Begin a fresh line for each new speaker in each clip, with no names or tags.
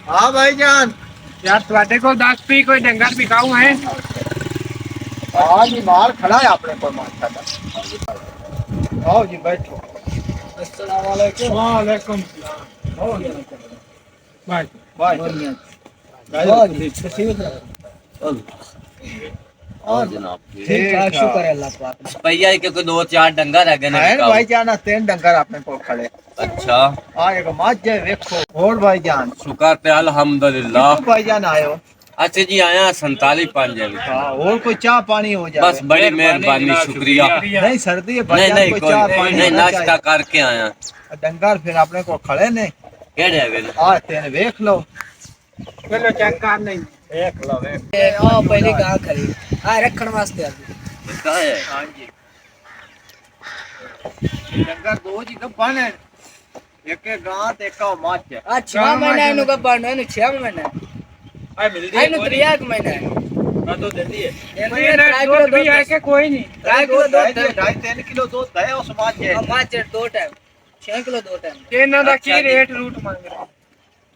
हाँ भाईजान
यार ਤੁਹਾਡੇ ਕੋਲ 10 ਪੀ ਕੋਈ ਡੰਗਰ ਵਿਕਾਊ ਹੈ?
हाँ जी माल खड़ा है अपने को माशाल्लाह। आओ जी बैठो। अस्सलाम वालेकुम।
वालेकुम भाई
भाई
और जनाब
ठीक ठाक शुक्र है अल्लाह पाक।
भैया के कोई 2-4 डंगर है गने
है भाईजान 3 डंगर अपने को खड़े।
अच्छा
हाँ एक मझ है देखो। और भाईजान
शुक्र पे अल्हम्दुलिल्लाह।
कितने भाईजान आए हो?
अच्छा जी आया 47 पाँच जन।
हाँ और कोई चाय पानी हो जाए।
बस बड़ी मेहरबानी शुक्रिया।
नहीं सर्दी है
नहीं
भाईजान
नहीं
कोई
कोई
चाय पानी
नहीं
होना
नाश्ता
चाहिए।
करके आया।
डंगर फिर अपने को खड़े ने
केड़े है गने
आ तेन देख लो।
चलो चेक कर नहीं
देख लो देख।
आओ पहली गां खरी आ रखण वास्ते
का है?
हाँ जी डंगर दो जी गब्बन है। एक गांत एक मझ है।
आ 6 महीना नु गब्बन है नु 6 महीना
आ मिल
आई नु 3 महीना
ना तो दे दिए।
दूध भी है कि कोई नहीं?
2 किलो दूध
2.5-3 किलो दूध है उस मझ है।
माच 2 टाइम 6 किलो 2 टाइम
ਇਹਨਾਂ ਦਾ ਕੀ ਰੇਟ ਰੂਟ ਮੰਗ ਰਹੇ?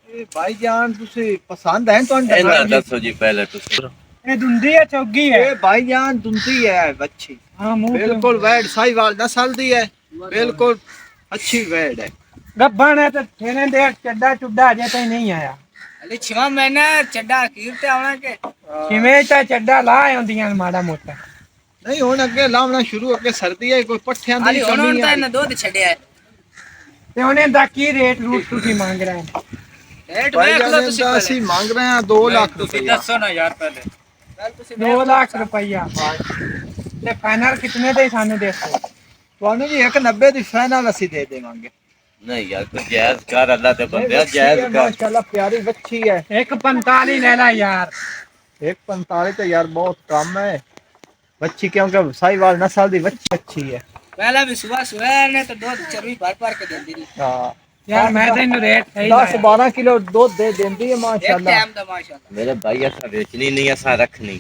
ए भाईजान तुसी पसंद है तो
इधर दसो जी पहले तुसी।
ਇਹ ਦੁੰਦੀ ਹੈ ਚੌਗੀ ਹੈ?
ए भाईजान दुंदी है बच्ची
ਹਾਂ ਮੂੰਹ
बिल्कुल वैड साहिवाल नस्ल दी है। बिल्कुल अच्छी वैड है।
ਗੱਬਣ ਹੈ ਤੇ ਠੇਨੇ ਦੇ ਚੱਡਾ ਚੁੱਡਾ ਅਜੇ ਤਾਈਂ ਨਹੀਂ ਆਇਆ।
अली 6 महीना चड्डा कीर ते आना के
ਕਿਵੇਂ ਤਾਂ ਚੱਡਾ ਲਾ ਆਉਂਦੀਆਂ ਮਾੜਾ ਮੋਟਾ।
नहीं हुन अगे लावना शुरू अगे सर्दी है कोई पट्ठियां दी
अली
कमी
हुन
है।
तां न दूध छड्या है
ਤੇ ਉਹਨੇ ਦਾ ਕੀ ਰੇਟ ਰੂਟ ਤੁਸੀਂ ਮੰਗ ਰਹੇ ਹੋ?
रेट देख लो
भाईजान
तुसी
दा
पहले
ਅਸੀਂ ਮੰਗ ਰਹੇ ਹਾਂ 2 ਲੱਖ रुपया।
ना यार पहले।
पहले तुसी
2 ਲੱਖ ਰੁਪਈਆ ਤੇ ਫਾਈਨਲ ਕਿਤਨੇ ਦੇ ਸਾਨੂੰ ਦੇਖੋ?
ਤੁਹਾਨੂੰ ਜੀ 190 ਦੀ ਫਾਈਨਲ ਅਸੀਂ ਦੇ ਦੇਵਾਂਗੇ।
नहीं यार कुछ जायज कर अल्लाह ते बंदे जायज कर।
माशाल्लाह प्यारी बच्ची है।
145 ਲੈ ਲੈ ਯਾਰ।
145 तो यार बहुत कम है बच्ची क्योंकि साहिवाल नस्ल दी बच्ची अच्छी है।
पहले भी सुबह ने तो दूध चर्बी भर के देंदी
हाँ
ਯਾਰ ਮੈਂ ਤੈਨੂੰ ਰੇਟ ਸਹੀ
10-12 किलो दूध दे देंदी है
एक
माशाल्लाह।
टाइम दा माशाल्लाह
मेरे भाई ऐसा बेचनी नहीं ऐसा रखनी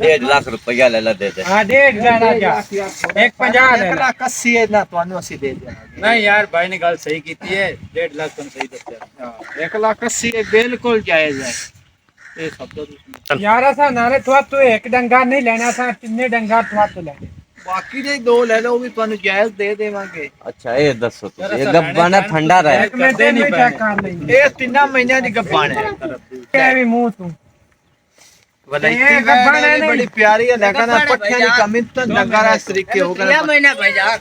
1.5 लाख रुपया ले ला दे दे।
ਹਾਂ ਡੇਢ ਲੈਣਾ ਜਾ 150 ਲੈ
1
ਲੈ।
ਲੱਖ 80 है ना ਤੁਹਾਨੂੰ ਅਸੀਂ ਦੇ ਦੇਵਾਂਗੇ।
नहीं यार भाई ने गल सही की है 1.5 लाख तुम सही दसया।
1 ਲੱਖ 80 है बिल्कुल जायज है। ये सब तो
ਯਾਰ ਅਸਾਂ ਨਾਲੇ ਤੂੰ ਇੱਕ ਡੰਗਾ ਨਹੀਂ ਲੈਣਾ ਸਾਂ ਤਿੰਨੇ ਡੰਗਾ ਤੂੰ ਲੈ।
बाकी दे 2 ले लो भी ਤੁਹਾਨੂੰ ਜਾਇਜ਼ ਦੇ ਦੇਵਾਂਗੇ।
अच्छा ये दसो तुसी ये गब्बाना ठंडा रहे।
ਇੱਕ ਮੈਂ ਤੈਨੂੰ ਚੈੱਕ ਕਰ ਲਈ
ਇਹ 3 ਮਹੀਨਿਆਂ ਦੀ ਗੱਬਾਣ ਹੈ।
ਇਹ ਵੀ ਮੂੰਹ ਤੂੰ
वलायती
ये गब्बान है
वैन
नहीं।
बड़ी प्यारी है लेकिन
गब्बान है
पट्ठियां की
भैया।
कमी तो नगर इस तरीके हो
3
गए।
महीना भाईजान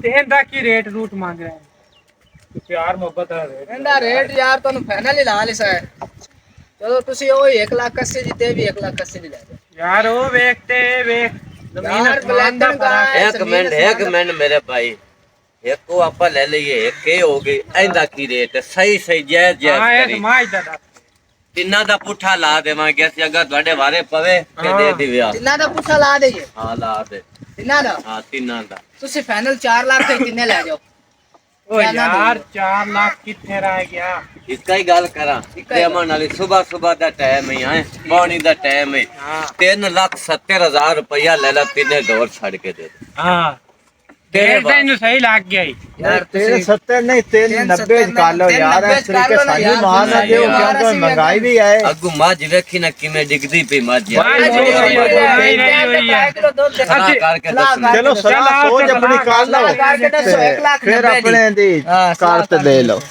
ਤੇ ਇਹਦਾ ਕੀ ਰੇਟ ਰੂਟ ਮੰਗ ਰਿਹਾ ਹੈ?
प्यार मोहब्बत है।
ਇਹਦਾ ਰੇਟ ਯਾਰ ਤੁਹਾਨੂੰ ਫਾਈਨਲ ਹੀ ਲਾ ਲਿਆ ਹੈ ਚਲੋ ਤੁਸੀਂ ਉਹ 1,80,000 ਜਿੱਤੇ ਵੀ 1,80,000 ਦੀ ਲੈ ਜਾਓ
ਯਾਰ ਉਹ ਵੇਖ ਤੇ ਵੇਖ ਜ਼ਮੀਨ
यार
ਅਸਮਾਨ ਦਾ
ब्लेंडर का
ਫਰਕ
है।
एक मिनट मेरे भाई एक को आप ले लिए एक के हो गई ऐंदा की रेट है सही सही जायज
ਹਾਂ
जायज
ਇਹ
करी
ਸਮਾਜ ਦਾ ਦੱਸ।
तिन्ना दा पुठा ला देवांगे ਅਸੀਂ अगर ਤੁਹਾਡੇ ਵਾਰੇ ਪਵੇ ਤੇ ਦੇ ਦੀ ਵਿਆਹ।
ਤਿੰਨਾਂ ਦਾ ਪੁੱਠਾ ਲਾ ਦੇਈਏ
ਹਾਂ ਲਾ ਦੇ।
ਤਿੰਨਾਂ ਦਾ
ਹਾਂ ਤਿੰਨਾਂ ਦਾ
ਤੁਸੀਂ ਫਾਈਨਲ 4 ਲੱਖ ਤੇ ਤਿੰਨੇ ਲੈ ਜਾਓ
ਓ ਯਾਰ 4 ਲੱਖ ਕਿੱਥੇ ਰਹਿ ਗਿਆ?
इसका ही गल करा प्रेमन वाली सुबह सुबह दा टाइम ही है पानी दा टाइम है
ਹਾਂ
3,70,000 रुपया ले ला तिने डोर छड़ के दे दे।
ਹਾਂ ਤੇਰੇ ਤੈਨੂੰ ਸਹੀ ਲੱਗ ਗਿਆ ਈ।
यार 70 नहीं 90 कर लो यार इस तरीके सानू मान ना दियो क्योंकि महंगाई भी है।
अगू मझ वेखी ना किमें डिगदी पई मझ यार।
मझ
हाँ,
किलो दूध दे
सलाह करके दस
चलो सलाह सोच अपनी कर लो फिर अपने दी कार्ड दे लो।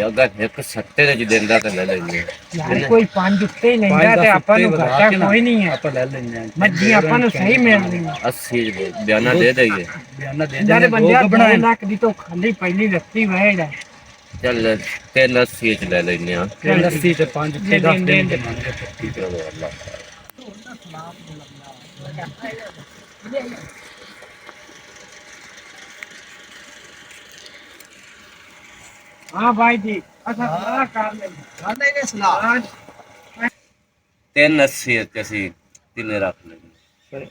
अगर एक 70 च देंदा ते ले लेंगे
ਯਾਰ ਕੋਈ 5 ਉੱਤੇ ਹੀ ਲੈਂਦਾ ਤੇ ਆਪਾਂ ਨੂੰ ਘਾਟਾ ਕੋਈ ਨਹੀਂ ਹੈ।
आप ले लेंगे
ਮੱਝੀ ਆਪਾਂ ਨੂੰ ਸਹੀ ਮਿਲਣੀ ਹੈ।
80 बयाना दे देंगे।
ਜਿਹੜੇ ਬੰਦੇ 2 ਲੱਖ ਦੀ ਤੋਂ ਖਾਲੀ ਪਹਿਲੀ ਲੱਤੀ ਵਹਿੜ ਹੈ।
चल 380 च ले लेने आ।
80 ਤੇ 5 ਤੇ 10 ਦੇ
चलो अल्लाह
हाँ भाई जी अच्छा सलाह कर ले।
नहीं नहीं सलाह
380 ਅਸੀਂ ਤਿੰਨੇ ਰੱਖ ਲੈਂਗੇ।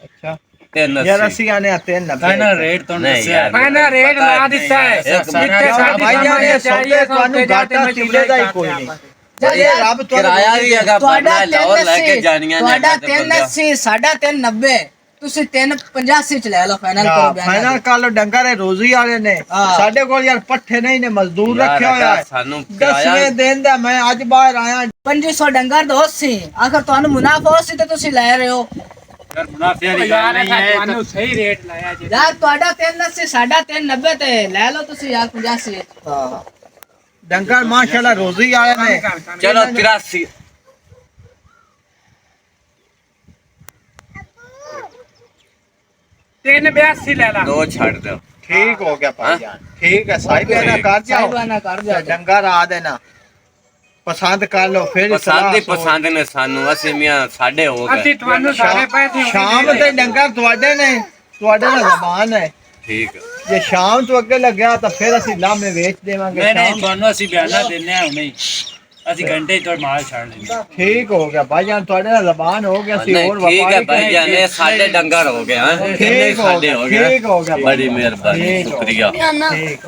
अच्छा
380
यार ਅਸੀਂ ਆਨੇ ਆਤੇ हैं 90
रेट तो नहीं यार
फाइनल रेट ला ਦਿੱਤਾ ਹੈ।
एक
जितने
मिनट।
साथी
भाई यार
सामान
ये
चाहिए
सौदे ਤੁਹਾਨੂੰ
जाते
घाटा
मैं
किले ਦਾ ਹੀ
चुराई
ਕੋਈ
काट
नहीं।
ਭਾਈ,
ਇਹ ਰੱਬ ਤੁਹਾਨੂੰ
ਕਿਰਾਇਆ ਵੀ ਹੈਗਾ
ਤੁਹਾਡਾ
ਬੰਦਾ ਲਾਹੌਰ ਲੈ ਕੇ ਜਾਣੀਆਂ ਨੇ
ਤੁਹਾਡਾ
ਤੇ ਬੰਦਾ।
380 ਸਾਡਾ 390 ਤੁਸੀਂ 385 ਚ ਲੈ ਲਓ ਫਾਈਨਲ ਕਰੋ ਬਿਆਨ
ਫਾਈਨਲ ਕਰ ਲਓ ਡੰਗਰ ਹੈ ਰੋਜ਼ੀ ਵਾਲੇ ਨੇ
ਹਾਂ।
ਸਾਡੇ ਕੋਲ ਯਾਰ ਪੱਠੇ ਨਹੀਂ ਨੇ ਮਜ਼ਦੂਰ
ਯਾਰ
ਰੱਖਿਆ ਹੋਇਆ ਹੈ
ਸਾਨੂੰ ਕਿਰਾਇਆ
10ਵੇਂ ਦਿਨ ਦਾ ਮੈਂ ਅੱਜ ਬਾਹਰ ਆਇਆ
2500 ਡੰਗਰ ਦੋ ਸੀ ਆਖਰ ਤੁਹਾਨੂੰ ਮੁਨਾਫਾ ਹੋ ਸੀ ਤੇ ਤੁਸੀਂ ਲੈ ਰਹੇ ਹੋ
ਯਾਰ ਇਹ ਤੁਹਾਨੂੰ ਸਹੀ ਰੇਟ ਲਾਇਆ ਜੀ
ਯਾਰ ਤੁਹਾਡਾ 380 ਸਾਡਾ 390 ਤੇ ਲੈ ਲਓ ਤੁਸੀਂ ਯਾਰ 85
ਹਾਂ ਡੰਗਰ ਮਾਸ਼ਾਅੱਲਾ ਰੋਜ਼ੀ ਵਾਲੇ ਨੇ
ਚਲੋ 83
382 ਲੈ ਲਾ
ਦੋ ਛੱਡ ਦਿਓ
ਠੀਕ ਹੋ ਗਿਆ ਭਾਈ ਜਾਨ ਠੀਕ ਹੈ ਸਾਹਿਬ ਨਾ ਕਰ ਜਾਓ
ਸਾਹਿਬਾਨਾ ਕਰ ਦਿਓ
ਡੰਗਰ ਆ ਦੇਣਾ ਪਸੰਦ ਕਰ ਲਓ ਫਿਰ
ਪਸੰਦ ਹੀ
ਸਲਾਹ ਸੋਚ।
ਪਸੰਦ ਨੇ ਸਾਨੂੰ ਅਸੀਂ ਮੀਆਂ ਸਾਡੇ ਹੋ
ਅਸੀਂ
ਗਏ
ਤੁਹਾਨੂੰ ਸਾਰੇ ਪੈਸੇ
ਸ਼ਾਮ ਦੇ ਡੰਗਰ ਤੁਹਾਡੇ ਨੇ ਤੁਹਾਡੇ ਨਾਲ ਜ਼ਬਾਨ ਹੈ
ਠੀਕ ਹੈ।
ਜੇ ਸ਼ਾਮ ਤੋਂ ਅੱਗੇ ਲੱਗਿਆ ਤਾਂ ਫਿਰ ਅਸੀਂ ਲਾਮੇ ਵੇਚ ਦੇਵਾਂਗੇ
ਨਹੀਂ ਨਹੀਂ
ਸ਼ਾਮ
ਤੁਹਾਨੂੰ ਅਸੀਂ ਬਿਆਨਾ ਦਿੰਨੇ ਆ ਹੁਣੇ ਹੀ। ਅਸੀਂ ਘੰਟੇ ਤੋਂ ਮਾਲ ਛੱਡ ਦਿੰਦੇ
ਠੀਕ ਹੋ ਗਿਆ ਭਾਈ ਜਾਨ ਤੁਹਾਡੇ ਨਾਲ ਜ਼ਬਾਨ ਹੋ ਗਿਆ ਸੀ
ਨਹੀਂ,
ਹੋਰ
ਠੀਕ ਹੈ
ਵਪਾਰੀ
ਭਾਈ ਜਾਨ ਇਹ ਸਾਡੇ ਡੰਗਰ ਹੋ ਗਏ ਹਾਂ
ਠੀਕ ਹੋ
ਸਾਡੇ
ਗਿਆ
ਹੋ ਗਏ
ਠੀਕ ਹੋ ਗਿਆ
ਬੜੀ ਮਿਹਰਬਾਨੀ
ਠੀਕ ਹੋ
ਸ਼ੁਕਰੀਆ
ਠੀਕ ਹੋ